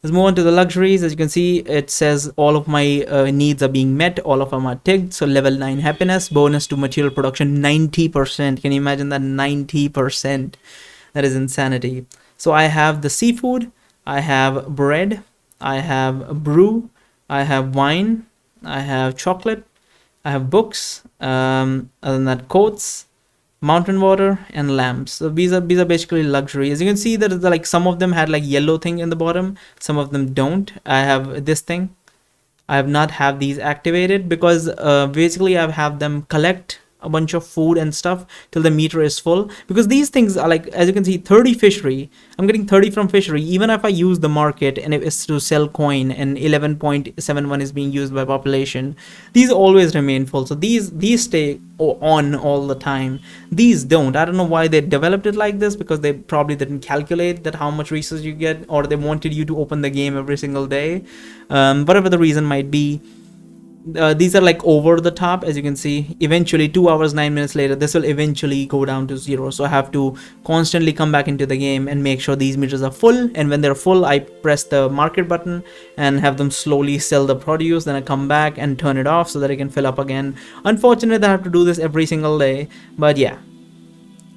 Let's move on to the luxuries. As you can see, it says all of my needs are being met. All of them are ticked. So level 9 happiness, bonus to material production 90%. Can you imagine that? 90%. That is insanity. So I have the seafood, I have bread, I have brew, I have wine, I have chocolate, I have books, other than that, coats, mountain water, and lamps. So these are basically luxury. As you can see, that like some of them had like yellow thing in the bottom, some of them don't. I have this thing. I have not have these activated because basically I have them collect a bunch of food and stuff till the meter is full, because these things are like, as you can see, 30 fishery. I'm getting 30 from fishery. Even if I use the market and it's to sell coin, and 11.71 is being used by population, these always remain full. So these stay on all the time. These don't. I don't know why they developed it like this, because they probably didn't calculate that how much resources you get, or they wanted you to open the game every single day. Whatever the reason might be. These are like over the top. As you can see, eventually 2 hours 9 minutes later, this will eventually go down to 0. So I have to constantly come back into the game and make sure these meters are full, and when they're full, I press the market button and have them slowly sell the produce. Then I come back and turn it off so that I can fill up again. Unfortunately, I have to do this every single day, but yeah.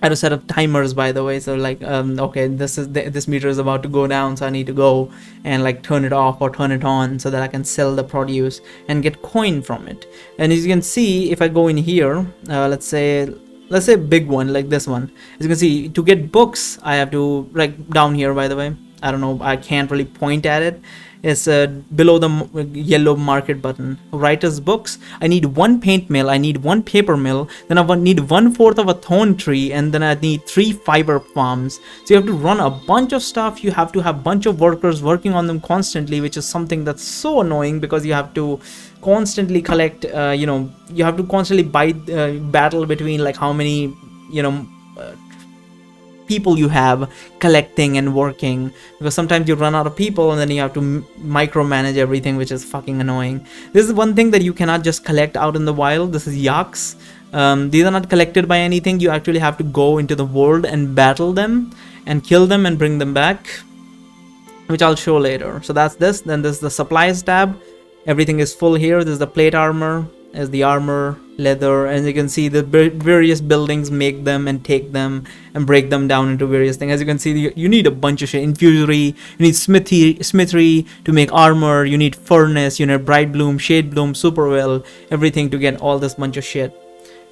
I had to set up timers, by the way. So like, okay, this meter is about to go down, so I need to go and like turn it off or turn it on so that I can sell the produce and get coin from it. And as you can see, if I go in here, let's say a big one like this one. As you can see, to get books, I have to, like down here, by the way, I don't know, I can't really point at it. It's below the yellow market button. Writer's books. I need 1 paint mill, I need 1 paper mill, then I need 1/4 of a thorn tree, and then I need 3 fiber farms. So you have to run a bunch of stuff. You have to have a bunch of workers working on them constantly, which is something that's so annoying, because you have to constantly collect, you know, you have to constantly battle between like how many, you know, people you have collecting and working, because sometimes you run out of people and then you have to micromanage everything, which is fucking annoying. This is one thing that you cannot just collect out in the wild. This is yaks. These are not collected by anything. You actually have to go into the world and battle them and kill them and bring them back, which I'll show later. So that's this. Then there's the supplies tab. Everything is full here. There's the plate armor, as the armor, leather, and you can see the various buildings make them and take them and break them down into various things. As you can see, you need a bunch of shit. Infusory, you need smithery to make armor, you need furnace, you need bright bloom, shade bloom, super well, everything to get all this bunch of shit.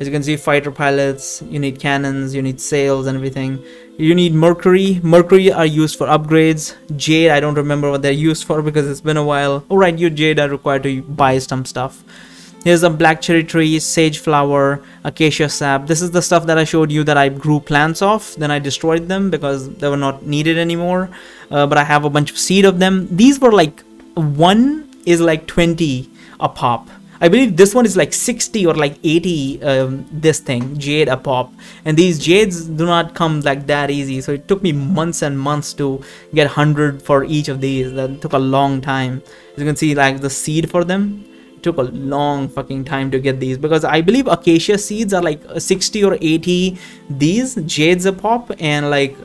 As you can see, fighter pilots, you need cannons, you need sails and everything. You need mercury. Mercury are used for upgrades. Jade, I don't remember what they're used for because it's been a while. Alright, you jade are required to buy some stuff. Here's a black cherry tree, sage flower, acacia sap. This is the stuff that I showed you that I grew plants off. Then I destroyed them because they were not needed anymore. But I have a bunch of seed of them. These were like, one is like 20 a pop. I believe this one is like 60 or like 80, this thing, jade a pop. And these jades do not come like that easy. So it took me months and months to get 100 for each of these. That took a long time. As you can see, like the seed for them, took a long fucking time to get these, because I believe acacia seeds are like 60 or 80 these jades a pop, and like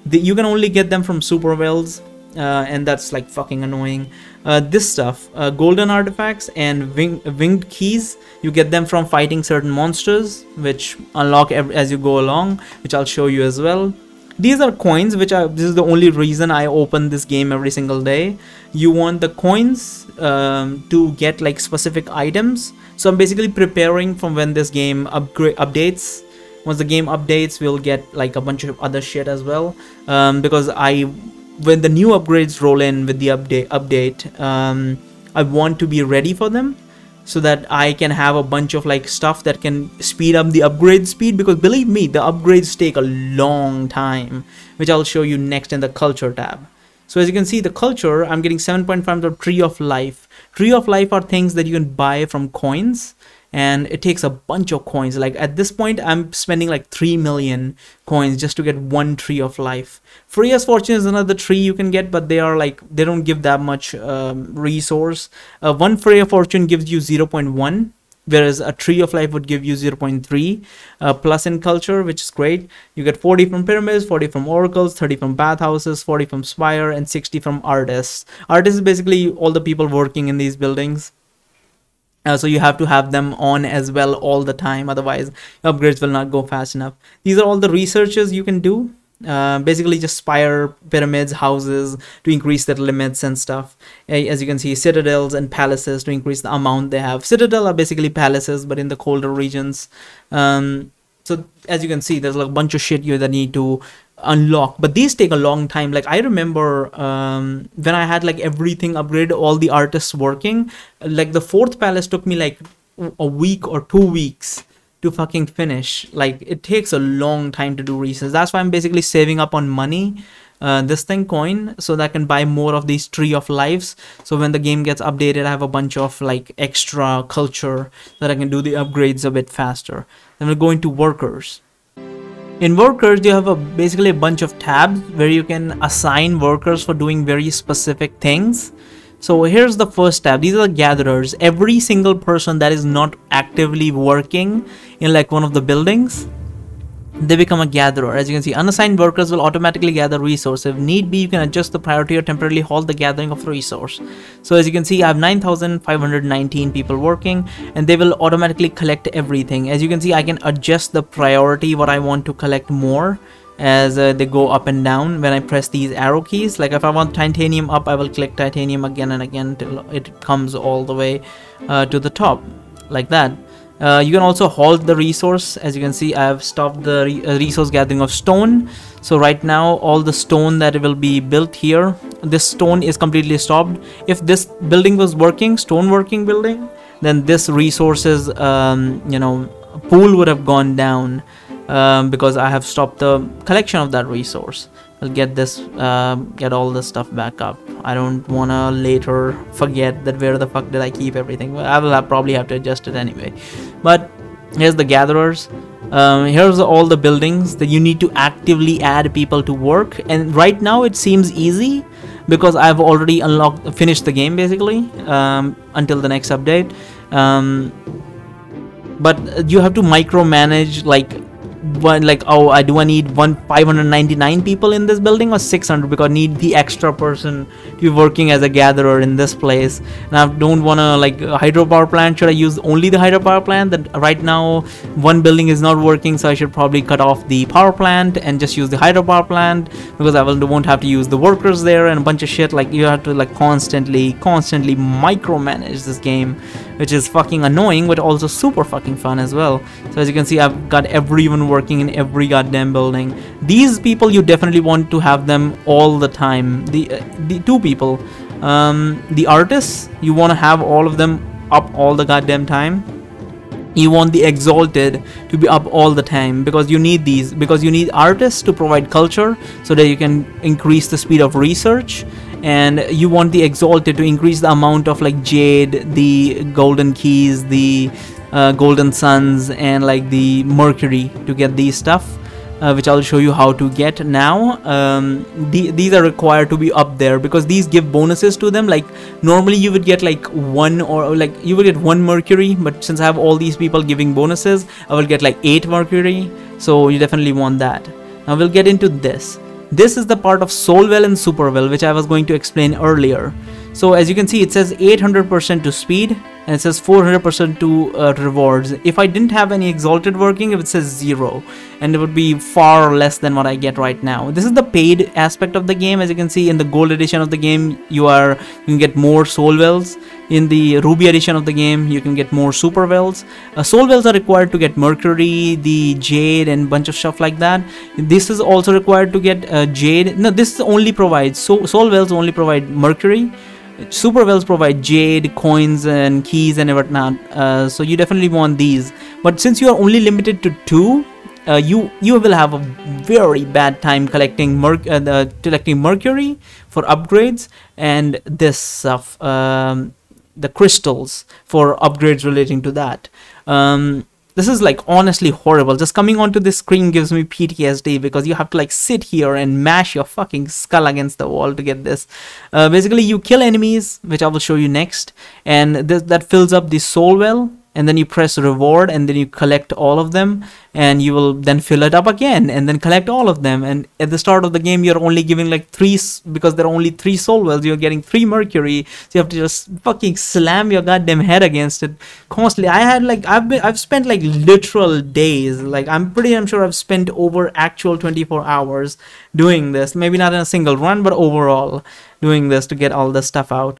you can only get them from super wells, and that's like fucking annoying. This stuff, golden artifacts and winged keys, you get them from fighting certain monsters, which unlock as you go along, which I'll show you as well. These are coins, which this is the only reason I open this game every single day. You want the coins to get like specific items. So I'm basically preparing from when this game updates. Once the game updates, we'll get like a bunch of other shit as well. Because when the new upgrades roll in with the update, I want to be ready for them, so that I can have a bunch of like stuff that can speed up the upgrade speed, because believe me, the upgrades take a long time, which I'll show you next in the culture tab. So as you can see, the culture, I'm getting 7.5 from the tree of life. Tree of life are things that you can buy from coins, and it takes a bunch of coins. Like at this point, I'm spending like 3 million coins just to get one tree of life. Freya's fortune is another tree you can get, but they are like, they don't give that much resource. One Freya fortune gives you 0.1 whereas a tree of life would give you 0.3 plus in culture, which is great. You get 40 from pyramids, 40 from oracles, 30 from bathhouses, 40 from spire, and 60 from artists. Artists is basically all the people working in these buildings. So you have to have them on as well all the time, otherwise upgrades will not go fast enough. These are all the researches you can do. Basically just spire, pyramids, houses to increase their limits and stuff. As you can see, citadels and palaces to increase the amount they have. Citadel are basically palaces, but in the colder regions. So as you can see, there's like a bunch of shit you that need to unlock, but these take a long time. Like I remember when I had like everything upgraded, all the artists working, like the 4th palace took me like a week or 2 weeks to fucking finish. Like it takes a long time to do research. That's why I'm basically saving up on money, this thing coin, so that I can buy more of these tree of lives, so when the game gets updated I have a bunch of like extra culture that I can do the upgrades a bit faster. Then we'll go into workers. In workers, you have basically a bunch of tabs where you can assign workers for doing very specific things. So here's the first tab. These are the gatherers. Every single person that is not actively working in like one of the buildings, they become a gatherer. As you can see, unassigned workers will automatically gather resources. If need be, you can adjust the priority or temporarily halt the gathering of resource. So as you can see, I have 9,519 people working, and they will automatically collect everything. As you can see, I can adjust the priority, what I want to collect more, as they go up and down when I press these arrow keys. Like if I want titanium up, I will click titanium again and again till it comes all the way to the top, like that. You can also halt the resource. As you can see, I have stopped the resource gathering of stone. So right now all the stone that will be built here, this stone is completely stopped. If this building was working, stone working building, then this resources you know, pool would have gone down, because I have stopped the collection of that resource. I'll get this get all this stuff back up. I don't wanna later forget that where the fuck did I keep everything. Well, I will probably have to adjust it anyway. But here's the gatherers. Here's all the buildings that you need to actively add people to work, and right now it seems easy because I've already finished the game basically until the next update. But you have to micromanage, like oh, I need 599 people in this building or 600, because I need the extra person to be working as a gatherer in this place. And I don't want to, like, a hydropower plant, should I use only the hydropower plant? That right now one building is not working, so I should probably cut off the power plant and just use the hydropower plant, because I won't have to use the workers there and a bunch of shit. Like, you have to like constantly micromanage this game, which is fucking annoying but also super fucking fun as well. So as you can see, I've got everyone working in every goddamn building. These people, you definitely want to have them all the time. The two people, the artists, you want to have all of them up all the goddamn time. You want the exalted to be up all the time, because you need these, because you need artists to provide culture so that you can increase the speed of research, and you want the exalted to increase the amount of like jade, the golden keys, the golden suns, and like the mercury to get these stuff, which I'll show you how to get now. These are required to be up there because these give bonuses to them. Like normally you would get like one, or like you would get 1 mercury, but since I have all these people giving bonuses, I will get like 8 mercury. So you definitely want that. Now we'll get into this. This is the part of soul well and super well, which I was going to explain earlier. So as you can see, it says 800% to speed, and it says 400% to rewards. If I didn't have any exalted working, it says 0, and it would be far less than what I get right now. This is the paid aspect of the game. As you can see, in the gold edition of the game, you can get more soul wells. In the ruby edition of the game, you can get more super wells. Soul wells are required to get mercury, the jade, and bunch of stuff like that. This is also required to get jade. No, this only provides soul wells only provide mercury. Super wells provide jade, coins, and keys and whatnot. So you definitely want these. But since you are only limited to 2, you will have a very bad time collecting mercury for upgrades, and this stuff, the crystals for upgrades relating to that. This is like honestly horrible. Just coming onto this screen gives me PTSD, because you have to like sit here and mash your fucking skull against the wall to get this. Basically you kill enemies, which I will show you next, and that fills up the soul well. and then you press reward, and then you collect all of them, and you will then fill it up again and then collect all of them. And at the start of the game, you're only giving like because there are only 3 soul wells, you're getting 3 mercury, so you have to just fucking slam your goddamn head against it constantly. I've spent like literal days, like I'm sure I've spent over actual 24 hours doing this, maybe not in a single run, but overall doing this to get all this stuff out.